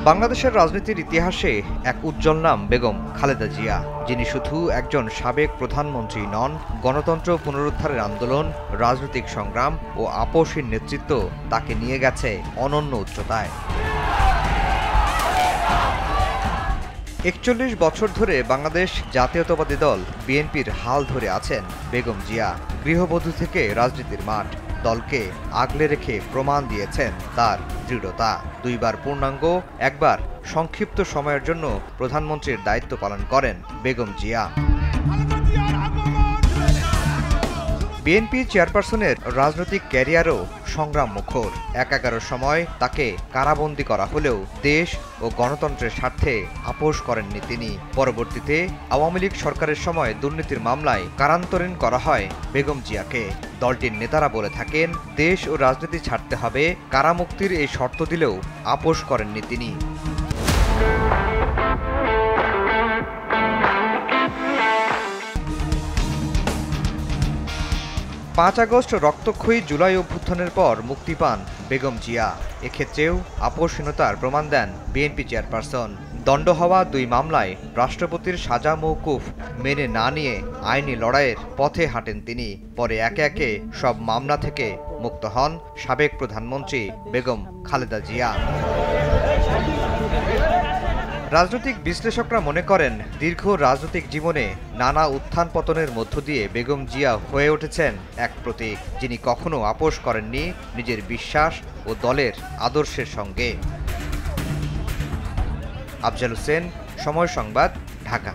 বাংলাদেশের রাজনীতির ইতিহাসে এক উজ্জ্বল নাম বেগম খালেদা জিয়া, যিনি শুধু একজন সাবেক প্রধানমন্ত্রী নন, গণতন্ত্র পুনরুদ্ধারের আন্দোলন, রাজনৈতিক সংগ্রাম ও আপোষহীন নেতৃত্ব তাকে নিয়ে গেছে অনন্য উচ্চতায়। ৪১ বছর ধরে বাংলাদেশ জাতীয়তাবাদী দল বিএনপির হাল ধরে আছেন বেগম জিয়া। গৃহবধূ থেকে রাজনীতির মাঠ, দলকে আগলে রেখে প্রমাণ দিয়েছেন তার দৃঢ়তা। দুইবার পূর্ণাঙ্গ, একবার সংক্ষিপ্ত সময়ের জন্য প্রধানমন্ত্রীর দায়িত্ব পালন করেন বেগম জিয়া। বিএনপি চেয়ারপারসনের রাজনৈতিক ক্যারিয়ারও সংগ্রাম মুখর। একাগারের সময় তাকে কারাবন্দী করা হলেও দেশ ও গণতন্ত্রের স্বার্থে আপোষ করেননি তিনি। পরবর্তীতে আওয়ামী লীগ সরকারের সময় দুর্নীতির মামলায় কারান্তরীণ করা হয় বেগম জিয়াকে। দলটির নেতারা বলে থাকেন, দেশ ও রাজনীতি ছাড়তে হবে, কারামুক্তির এই শর্ত দিলেও আপোষ করেননি তিনি। ৫ আগস্ট রক্তক্ষয়ী জুলাই অভ্যুত্থানের পর মুক্তি পান বেগম জিয়া। এক্ষেত্রেও আপোষহীনতার প্রমাণ দেন বিএনপি চেয়ারপারসন। দণ্ড হওয়া ২ মামলায় রাষ্ট্রপতির সাজা মওকুফ মেনে না নিয়ে আইনি লড়াইয়ের পথে হাঁটেন তিনি। পরে একে একে সব মামলা থেকে মুক্ত হন সাবেক প্রধানমন্ত্রী বেগম খালেদা জিয়া। রাজনৈতিক বিশ্লেষকরা মনে করেন, দীর্ঘ রাজনৈতিক জীবনে নানা উত্থান পতনের মধ্য দিয়ে বেগম জিয়া হয়ে উঠেছেন এক প্রতীক, যিনি কখনো আপোষ করেননি নিজের বিশ্বাস ও দলের আদর্শের সঙ্গে। আফজাল হোসেন, সময় সংবাদ, ঢাকা।